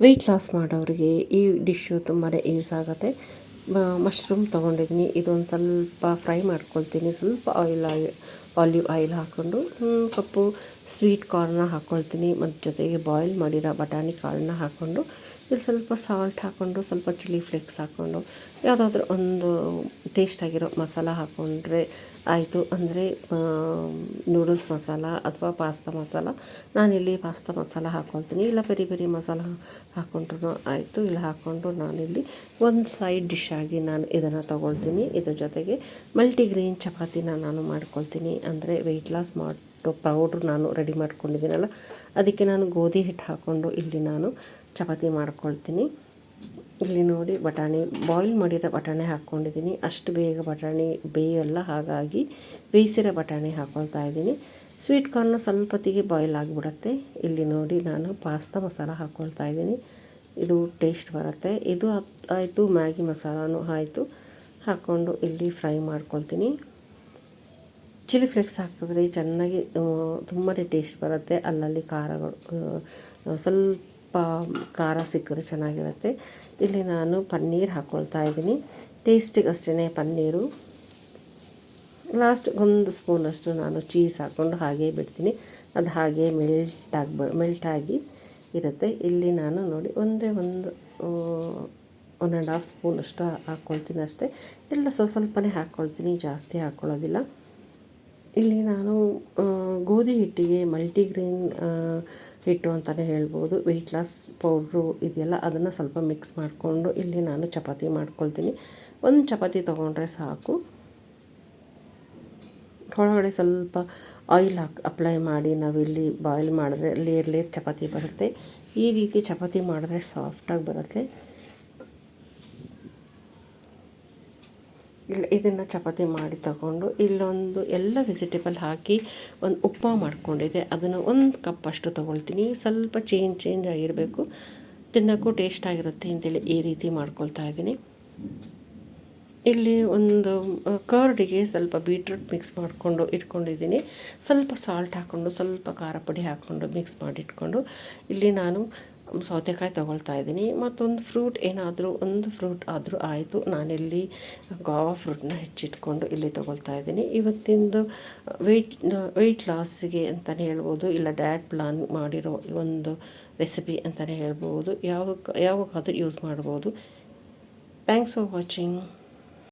Weight loss ಮಾಡೋರಿಗೆ ಈ dish ತುಂಬಾ ಯೂಸ್ ಆಗುತ್ತೆ. ಮಶ್ರೂಮ್ ತೊಗೊಂಡಿದ್ದೀನಿ, ಇದೊಂದು ಸ್ವಲ್ಪ ಫ್ರೈ ಮಾಡ್ಕೊಳ್ತೀನಿ. ಸ್ವಲ್ಪ ಆಲಿವ್ ಆಯಿಲ್ ಹಾಕ್ಕೊಂಡು ಕಪ್ಪು ಸ್ವೀಟ್ ಕಾರ್ನ ಹಾಕ್ಕೊಳ್ತೀನಿ, ಮತ್ತು ಜೊತೆಗೆ ಬಾಯ್ಲ್ ಮಾಡಿರೋ ಬಟಾಣಿ ಕಾಳನ್ನ ಹಾಕ್ಕೊಂಡು ಇಲ್ಲಿ ಸ್ವಲ್ಪ ಸಾಲ್ಟ್ ಹಾಕ್ಕೊಂಡು ಸ್ವಲ್ಪ ಚಿಲ್ಲಿ ಫ್ಲೇಕ್ಸ್ ಹಾಕ್ಕೊಂಡು ಯಾವುದಾದ್ರೂ ಒಂದು ಟೇಸ್ಟಾಗಿರೋ ಮಸಾಲ ಹಾಕ್ಕೊಂಡ್ರೆ ಆಯಿತು. ಅಂದರೆ ನೂಡಲ್ಸ್ ಮಸಾಲ ಅಥವಾ ಪಾಸ್ತಾ ಮಸಾಲ, ನಾನಿಲ್ಲಿ ಪಾಸ್ತಾ ಮಸಾಲ ಹಾಕ್ಕೊಳ್ತೀನಿ. ಇಲ್ಲ ಪೆರಿ ಪೆರಿ ಮಸಾಲ ಹಾಕ್ಕೊಂಡ್ರೂ ಆಯಿತು. ಇಲ್ಲಿ ಹಾಕ್ಕೊಂಡು ನಾನಿಲ್ಲಿ ಒಂದು ಸೈಡ್ ಡಿಶ್ ಆಗಿ ನಾನು ಇದನ್ನು ತೊಗೊಳ್ತೀನಿ. ಇದ್ರ ಜೊತೆಗೆ ಮಲ್ಟಿಗ್ರೇನ್ ಚಪಾತಿನ ನಾನು ಮಾಡ್ಕೊಳ್ತೀನಿ. ಅಂದರೆ ವೆಯ್ಟ್ ಲಾಸ್ ಮಾಡೋ ಪೌಡ್ರ್ ನಾನು ರೆಡಿ ಮಾಡ್ಕೊಂಡಿದ್ದೀನಲ್ಲ, ಅದಕ್ಕೆ ನಾನು ಗೋಧಿ ಹಿಟ್ಟು ಹಾಕ್ಕೊಂಡು ಇಲ್ಲಿ ನಾನು ಚಪಾತಿ ಮಾಡ್ಕೊಳ್ತೀನಿ. ಇಲ್ಲಿ ನೋಡಿ ಬಟಾಣಿ ಬಾಯ್ಲ್ ಮಾಡಿರೋ ಬಟಾಣಿ ಹಾಕ್ಕೊಂಡಿದ್ದೀನಿ. ಅಷ್ಟು ಬೇಗ ಬಟಾಣಿ ಬೇಯಲ್ಲ, ಹಾಗಾಗಿ ಬೇಯಿಸಿರೋ ಬಟಾಣಿ ಹಾಕ್ಕೊಳ್ತಾ ಇದ್ದೀನಿ. ಸ್ವೀಟ್ ಕಾರ್ನು ಸ್ವಲ್ಪ ಹೊತ್ತಿಗೆ ಬಾಯ್ಲ್ ಆಗಿಬಿಡುತ್ತೆ. ಇಲ್ಲಿ ನೋಡಿ ನಾನು ಪಾಸ್ತಾ ಮಸಾಲ ಹಾಕ್ಕೊಳ್ತಾ ಇದ್ದೀನಿ. ಇದು ಟೇಸ್ಟ್ ಬರುತ್ತೆ. ಇದು ಆಯಿತು, ಮ್ಯಾಗಿ ಮಸಾಲನೂ ಆಯಿತು. ಹಾಕ್ಕೊಂಡು ಇಲ್ಲಿ ಫ್ರೈ ಮಾಡ್ಕೊಳ್ತೀನಿ. ಚಿಲ್ಲಿ ಫ್ಲೇಕ್ಸ್ ಹಾಕಿದ್ರೆ ಚೆನ್ನಾಗಿ ತುಂಬಾ ಟೇಸ್ಟ್ ಬರುತ್ತೆ. ಅಲ್ಲಲ್ಲಿ ಖಾರಗಳು ಸ್ವಲ್ಪ ಖಾರ ಸಿಕ್ಕಿದ್ರೆ ಚೆನ್ನಾಗಿರುತ್ತೆ. ಇಲ್ಲಿ ನಾನು ಪನ್ನೀರ್ ಹಾಕ್ಕೊಳ್ತಾ ಇದ್ದೀನಿ. ಟೇಸ್ಟಿಗೆ ಅಷ್ಟೇ ಪನ್ನೀರು. ಲಾಸ್ಟ್ ಒಂದು ಸ್ಪೂನಷ್ಟು ನಾನು ಚೀಸ್ ಹಾಕ್ಕೊಂಡು ಹಾಗೇ ಬಿಡ್ತೀನಿ. ಅದು ಹಾಗೇ ಮೆಲ್ಟಾಗಿ ಇರುತ್ತೆ. ಇಲ್ಲಿ ನಾನು ನೋಡಿ ಒಂದೇ ಒಂದು 1.5 ಸ್ಪೂನಷ್ಟು ಹಾಕ್ಕೊಳ್ತೀನಿ ಅಷ್ಟೇ. ಎಲ್ಲ ಸ್ವಲ್ಪನೇ ಹಾಕ್ಕೊಳ್ತೀನಿ, ಜಾಸ್ತಿ ಹಾಕ್ಕೊಳ್ಳೋದಿಲ್ಲ. ಇಲ್ಲಿ ನಾನು ಗೋಧಿ ಹಿಟ್ಟಿಗೆ ಮಲ್ಟಿಗ್ರೇನ್ ಹಿಟ್ಟು ಅಂತಲೇ ಹೇಳ್ಬೋದು. ವೆಯ್ಟ್ ಲಾಸ್ ಪೌಡ್ರು ಇದೆಯಲ್ಲ, ಅದನ್ನು ಸ್ವಲ್ಪ ಮಿಕ್ಸ್ ಮಾಡಿಕೊಂಡು ಇಲ್ಲಿ ನಾನು ಚಪಾತಿ ಮಾಡ್ಕೊಳ್ತೀನಿ. ಒಂದು ಚಪಾತಿ ತೊಗೊಂಡ್ರೆ ಸಾಕು. ಒಳಗಡೆ ಸ್ವಲ್ಪ ಆಯಿಲ್ ಅಪ್ಲೈ ಮಾಡಿ ನಾವಿಲ್ಲಿ ಬಾಯ್ಲ್ ಮಾಡಿದ್ರೆ ಲೇಯರ್ ಚಪಾತಿ ಬರುತ್ತೆ. ಈ ರೀತಿ ಚಪಾತಿ ಮಾಡಿದ್ರೆ ಸಾಫ್ಟಾಗಿ ಬರುತ್ತೆ. ಇದನ್ನು ಚಪಾತಿ ಮಾಡಿ ತಗೊಂಡು ಇಲ್ಲೊಂದು ಎಲ್ಲ ವೆಜಿಟೇಬಲ್ ಹಾಕಿ ಒಂದು ಉಪ್ಮಾ ಮಾಡ್ಕೊಂಡಿದ್ದೆ, ಅದನ್ನು 1 ಕಪ್ ಅಷ್ಟು ತೊಗೊಳ್ತೀನಿ. ಸ್ವಲ್ಪ ಚೇಂಜ್ ಆಗಿರಬೇಕು, ತಿನ್ನೋಕ್ಕೂ ಟೇಸ್ಟ್ ಆಗಿರುತ್ತೆ ಅಂತೇಳಿ ಈ ರೀತಿ ಮಾಡ್ಕೊಳ್ತಾ ಇದ್ದೀನಿ. ಇಲ್ಲಿ ಒಂದು ಕರ್ಡಿಗೆ ಸ್ವಲ್ಪ ಬೀಟ್ರೂಟ್ ಮಿಕ್ಸ್ ಮಾಡಿಕೊಂಡು ಇಟ್ಕೊಂಡಿದ್ದೀನಿ. ಸ್ವಲ್ಪ ಸಾಲ್ಟ್ ಹಾಕ್ಕೊಂಡು ಸ್ವಲ್ಪ ಖಾರ ಪುಡಿ ಹಾಕ್ಕೊಂಡು ಮಿಕ್ಸ್ ಮಾಡಿ ಇಟ್ಕೊಂಡು ಇಲ್ಲಿ ನಾನು ಸೌತೆಕಾಯಿ ತೊಗೊಳ್ತಾ ಇದ್ದೀನಿ. ಮತ್ತೊಂದು ಫ್ರೂಟ್ ಏನಾದರೂ ಒಂದು ಫ್ರೂಟ್ ಆದರೂ ಆಯಿತು. ನಾನಿಲ್ಲಿ ಗಾವಾ ಫ್ರೂಟನ್ನ ಹೆಚ್ಚಿಟ್ಕೊಂಡು ಇಲ್ಲಿ ತೊಗೊಳ್ತಾ ಇದ್ದೀನಿ. ಇವತ್ತಿಂದು ವೆಯ್ಟ್ ಲಾಸಿಗೆ ಅಂತಲೇ ಹೇಳ್ಬೋದು, ಇಲ್ಲ ಡಯಟ್ ಪ್ಲಾನ್ ಮಾಡಿರೋ ಒಂದು ರೆಸಿಪಿ ಅಂತಲೇ ಹೇಳ್ಬೋದು. ಯಾವಾಗಾದರೂ ಯೂಸ್ ಮಾಡ್ಬೋದು. Thanks for watching.